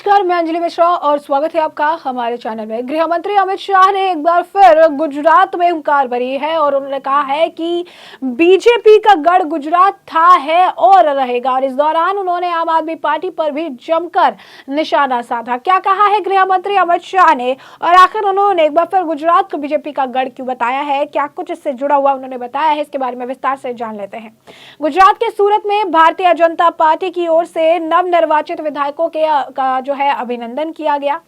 नमस्कार, मैं अंजलि मिश्रा और स्वागत है आपका हमारे चैनल में। गृह मंत्री अमित शाह ने एक बार फिर गुजरात में हुंकार भरी है और उन्होंने कहा है कि बीजेपी का गढ़ गुजरात था, है और रहेगा। और इस दौरान उन्होंने आम आदमी पार्टी पर भी जमकर निशाना साधा। क्या कहा है गृह मंत्री अमित शाह ने और आखिर उन्होंने एक बार फिर गुजरात को बीजेपी का गढ़ क्यों बताया है, क्या कुछ इससे जुड़ा हुआ उन्होंने बताया है, इसके बारे में विस्तार से जान लेते हैं। गुजरात के सूरत में भारतीय जनता पार्टी की ओर से नवनिर्वाचित विधायकों का जो है अभिनंदन किया गया।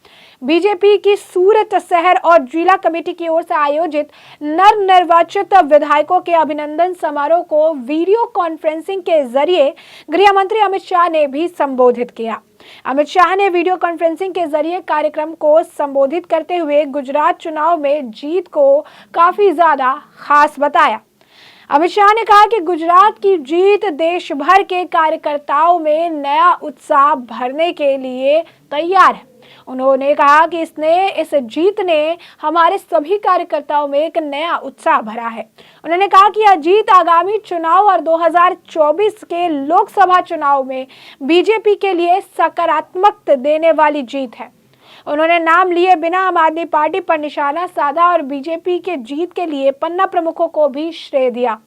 बीजेपी की सूरत शहर और जिला कमेटी की ओर से आयोजित नवनिर्वाचित विधायकों के अभिनंदन समारोह को वीडियो कॉन्फ्रेंसिंग के जरिए गृह मंत्री अमित शाह ने भी संबोधित किया। अमित शाह ने वीडियो कॉन्फ्रेंसिंग के जरिए कार्यक्रम को संबोधित करते हुए गुजरात चुनाव में जीत को काफी ज्यादा खास बताया। अमित शाह ने कहा कि गुजरात की जीत देश भर के कार्यकर्ताओं में नया उत्साह भरने के लिए तैयार है। उन्होंने कहा कि इस जीत ने हमारे सभी कार्यकर्ताओं में एक नया उत्साह भरा है। उन्होंने कहा कि यह जीत आगामी चुनाव और 2024 के लोकसभा चुनाव में बीजेपी के लिए सकारात्मक देने वाली जीत है। उन्होंने नाम लिए बिना आम आदमी पार्टी पर निशाना साधा और बीजेपी के जीत के लिए पन्ना प्रमुखों को भी श्रेय दिया।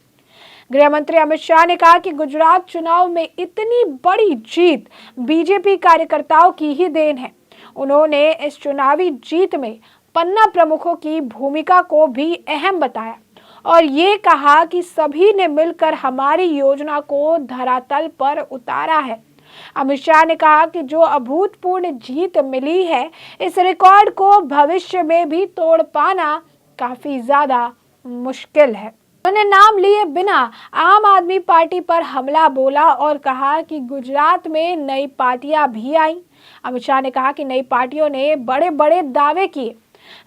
गृह मंत्री अमित शाह ने कहा कि गुजरात चुनाव में इतनी बड़ी जीत बीजेपी कार्यकर्ताओं की ही देन है। उन्होंने इस चुनावी जीत में पन्ना प्रमुखों की भूमिका को भी अहम बताया और ये कहा कि सभी ने मिलकर हमारी योजना को धरातल पर उतारा है। अमित शाह ने कहा कि जो अभूतपूर्व जीत मिली है, इस रिकॉर्ड को भविष्य में भी तोड़ पाना काफी ज्यादा मुश्किल है। उन्होंने नाम लिए बिना आम आदमी पार्टी पर हमला बोला और कहा कि गुजरात में नई पार्टियां भी आई। अमित शाह ने कहा कि नई पार्टियों ने बड़े बड़े दावे किए,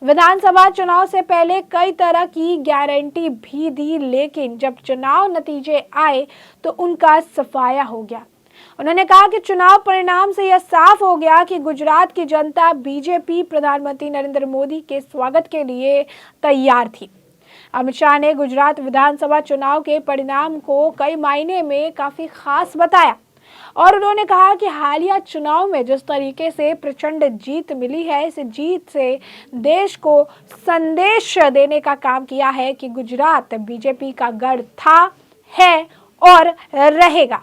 विधानसभा चुनाव से पहले कई तरह की गारंटी भी दी, लेकिन जब चुनाव नतीजे आए तो उनका सफाया हो गया। उन्होंने कहा कि चुनाव परिणाम से यह साफ हो गया कि गुजरात की जनता बीजेपी प्रधानमंत्री नरेंद्र मोदी के स्वागत के लिए तैयार थी। अमित शाह ने गुजरात विधानसभा चुनाव के परिणाम को कई मायने में काफी खास बताया और उन्होंने कहा कि हालिया चुनाव में जिस तरीके से प्रचंड जीत मिली है, इस जीत से देश को संदेश देने का काम किया है कि गुजरात बीजेपी का गढ़ था, है और रहेगा।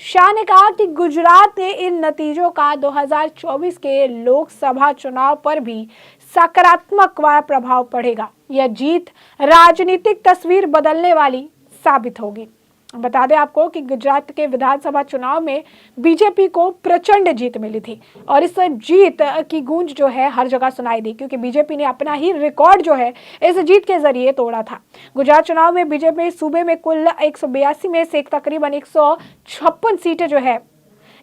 शाह ने कहा कि गुजरात के इन नतीजों का 2024 के लोकसभा चुनाव पर भी सकारात्मक प्रभाव पड़ेगा। यह जीत राजनीतिक तस्वीर बदलने वाली साबित होगी। बता दें आपको कि गुजरात के विधानसभा चुनाव में बीजेपी को प्रचंड जीत मिली थी और इस जीत की गूंज जो है हर जगह सुनाई दी, क्योंकि बीजेपी ने अपना ही रिकॉर्ड जो है इस जीत के जरिए तोड़ा था। गुजरात चुनाव में बीजेपी सूबे में कुल 182 में से तकरीबन 156 सीटें जो है,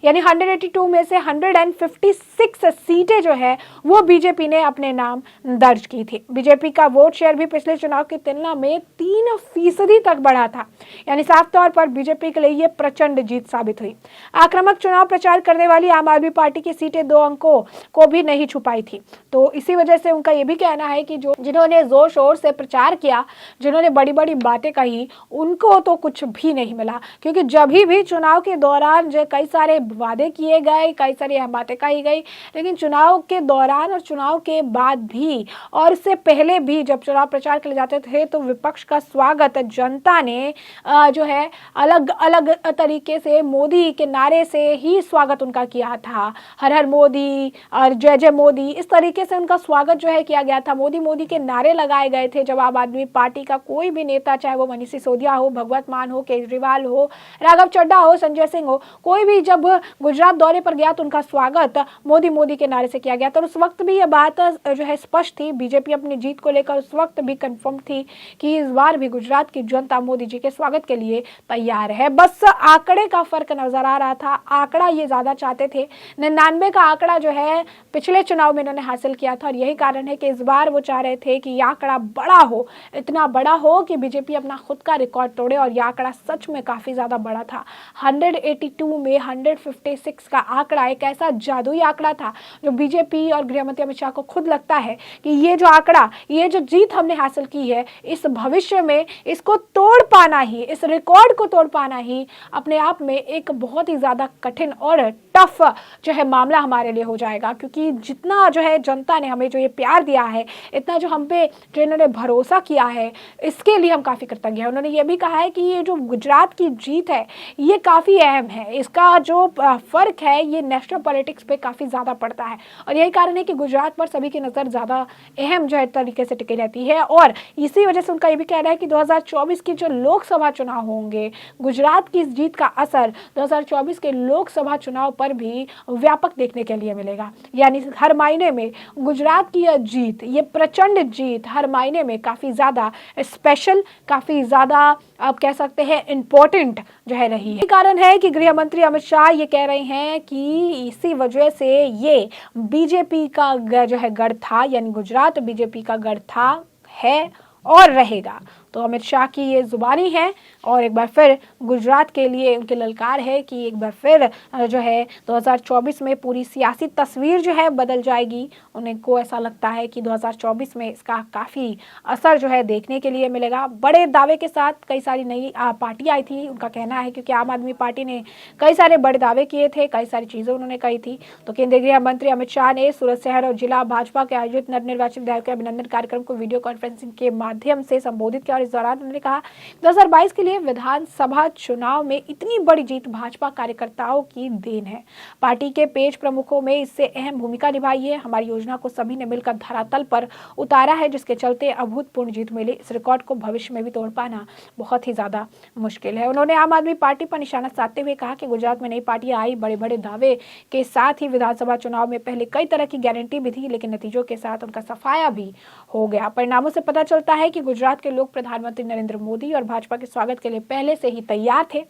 यानी 182 में से 156 सीटें जो है वो बीजेपी ने अपने नाम दर्ज की थी। बीजेपी का वोट शेयर भी पिछले चुनाव की तुलना में 3% तक बढ़ा था, यानी साफ तौर पर बीजेपी के लिए ये प्रचंड जीत साबित हुई। आक्रामक चुनाव प्रचार करने वाली आम आदमी पार्टी की सीटें 2 अंकों को भी नहीं छुपाई थी, तो इसी वजह से उनका ये भी कहना है कि जिन्होंने जोर शोर से प्रचार किया, जिन्होंने बड़ी बड़ी बातें कही, उनको तो कुछ भी नहीं मिला, क्योंकि जब भी चुनाव के दौरान जो कई सारे वादे किए गए, कई सारी बातें कही गई, लेकिन चुनाव के दौरान और चुनाव के बाद भी और इससे पहले भी जब चुनाव प्रचार के लिए जाते थे तो विपक्ष का स्वागत जनता ने जो है अलग अलग तरीके से मोदी के नारे से ही स्वागत उनका किया था। हर हर मोदी और जय जय मोदी, इस तरीके से उनका स्वागत जो है किया गया था। मोदी मोदी के नारे लगाए गए थे। जब आम आदमी पार्टी का कोई भी नेता, चाहे वो मनीष सिसोदिया हो, भगवत मान हो, केजरीवाल हो, राघव चड्ढा हो, संजय सिंह हो, कोई भी जब गुजरात दौरे पर गया तो उनका स्वागत मोदी मोदी के नारे से किया गया था। और उस वक्त भी यह बात जो है स्पष्ट थी, बीजेपी अपनी जीत को लेकर उस वक्त भी कंफर्म थी कि इस बार भी गुजरात की जनता मोदी जी के स्वागत के लिए तैयार है। बस आंकड़े का फर्क नजर आ रहा था। आंकड़ा ये ज्यादा चाहते थे, 99 का आंकड़ा जो है पिछले चुनाव में इन्होंने हासिल किया था और यही कारण है कि इस बार वो चाह रहे थे कि यह आंकड़ा बड़ा हो, इतना बड़ा हो कि बीजेपी अपना खुद का रिकॉर्ड तोड़े और यह आंकड़ा सच में काफी ज्यादा बड़ा था। 182 में 456 का आंकड़ा एक ऐसा जादुई आंकड़ा था जो बीजेपी और गृह मंत्री अमित शाह को खुद लगता है कि ये जो आंकड़ा, ये जो जीत हमने हासिल की है, इस भविष्य में इसको तोड़ पाना ही, इस रिकॉर्ड को तोड़ पाना ही अपने आप में एक बहुत ही ज्यादा कठिन और टफ जो है मामला हमारे लिए हो जाएगा। क्योंकि जितना जो है जनता ने हमें जो ये प्यार दिया है, इतना जो हम पे जो इन्होंने भरोसा किया है, इसके लिए हम काफ़ी कृतज्ञ हैं। उन्होंने ये भी कहा है कि ये जो गुजरात की जीत है ये काफ़ी अहम है, इसका जो फ़र्क है ये नेशनल पॉलिटिक्स पे काफ़ी ज़्यादा पड़ता है और यही कारण है कि गुजरात पर सभी की नज़र ज़्यादा अहम जो है तरीके से टिकी रहती है। और इसी वजह से उनका ये भी कहना है कि 2024 की जो लोकसभा चुनाव होंगे, गुजरात की इस जीत का असर 2024 के लोकसभा चुनाव पर भी व्यापक देखने के लिए मिलेगा। यानी हर मायने में गुजरात की यह जीत, ये प्रचंड जीत हर मायने में काफ़ी ज़्यादा स्पेशल, काफ़ी ज़्यादा आप कह सकते हैं इम्पोर्टेंट जो है रही है। यही कारण है कि गृह मंत्री अमित शाह ये कह रहे हैं कि इसी वजह से ये बीजेपी का जो है गढ़ था, यानी गुजरात बीजेपी का गढ़ था, है और रहेगा। तो अमित शाह की ये जुबानी है और एक बार फिर गुजरात के लिए उनकी ललकार है कि एक बार फिर जो है 2024 में पूरी सियासी तस्वीर जो है बदल जाएगी। उन्हें को ऐसा लगता है कि 2024 में इसका काफ़ी असर जो है देखने के लिए मिलेगा। बड़े दावे के साथ कई सारी नई पार्टी आई थी, उनका कहना है, क्योंकि आम आदमी पार्टी ने कई सारे बड़े दावे किए थे, कई सारी चीज़ें उन्होंने कही थी। तो केंद्रीय गृह मंत्री अमित शाह ने सूरत शहर और जिला भाजपा के आयोजित नवनिर्वाचित विधायकों के अभिनंदन कार्यक्रम को वीडियो कॉन्फ्रेंसिंग के माध्यम से संबोधित किया और इस दौरान उन्होंने कहा 2022 के लिए विधानसभा चुनाव में इतनी बड़ी जीत भाजपा कार्यकर्ताओं की देन है। पार्टी के पेज प्रमुखों में इससे अहम भूमिका निभाई है। हमारी योजना को सभी ने मिलकर धरातल पर उतारा है, जिसके चलते अभूतपूर्व जीत मिली। इस रिकॉर्ड को भविष्य में भी तोड़ पाना बहुत ही ज्यादा मुश्किल है। उन्होंने आम आदमी पार्टी पर निशाना साधते हुए कहा कि गुजरात में नई पार्टियां आई, बड़े बड़े दावे के साथ ही विधानसभा चुनाव में पहले कई तरह की गारंटी भी थी, लेकिन नतीजों के साथ उनका सफाया भी हो गया। परिणामों से पता चलता है कि गुजरात के लोग प्रधानमंत्री नरेंद्र मोदी और भाजपा के स्वागत के लिए पहले से ही तैयार थे।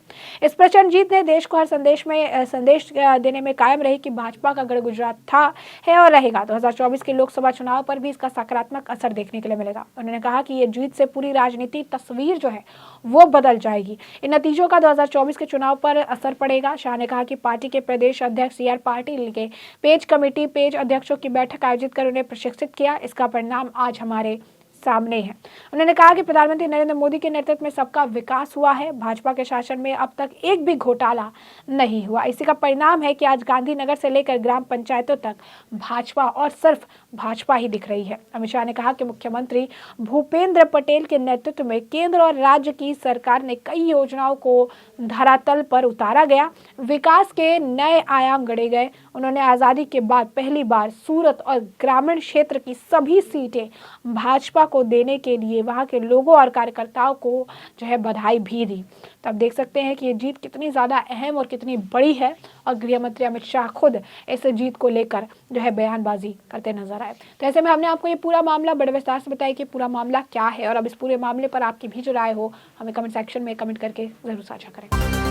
इस प्रचंड जीत ने देश को हर संदेश देने में कायम रही कि भाजपा का गढ़ गुजरात था, है और रहेगा। 2024 के लोकसभा चुनाव पर भी इसका सकारात्मक असर देखने के लिए मिलेगा। उन्होंने कहा कि ये जीत से पूरी राजनीति तस्वीर जो है वो बदल जाएगी। इन नतीजों का 2024 के चुनाव पर असर पड़ेगा। शाह ने कहा कि पार्टी के प्रदेश अध्यक्ष CR पाटिल के पेज कमेटी पेज अध्यक्षों की बैठक आयोजित कर उन्हें प्रशिक्षित किया। इसका परिणाम आज हमारे सामने है। उन्होंने कहा कि प्रधानमंत्री नरेंद्र मोदी के नेतृत्व में सबका विकास हुआ है। भाजपा के शासन में अब तक एक भी घोटाला नहीं हुआ। इसी का परिणाम है कि आज गांधीनगर से लेकर ग्राम पंचायतों तक भाजपा और सिर्फ भाजपा ही दिख रही है। अमित शाह ने कहा कि मुख्यमंत्री भूपेंद्र पटेल के नेतृत्व में केंद्र और राज्य की सरकार ने कई योजनाओं को धरातल पर उतारा गया, विकास के नए आयाम गढ़े गए। उन्होंने आज़ादी के बाद पहली बार सूरत और ग्रामीण क्षेत्र की सभी सीटें भाजपा को देने के लिए वहां के लोगों और कार्यकर्ताओं को जो है बधाई भी दी। तो आप देख सकते हैं कि ये जीत कितनी ज़्यादा अहम और कितनी बड़ी है और गृह मंत्री अमित शाह खुद इस जीत को लेकर जो है बयानबाजी करते नजर आए। तो ऐसे में हमने आपको ये पूरा मामला बड़े विस्तार से बताया कि पूरा मामला क्या है और अब इस पूरे मामले पर आपकी भी जो राय हो हमें कमेंट सेक्शन में कमेंट करके ज़रूर साझा करें।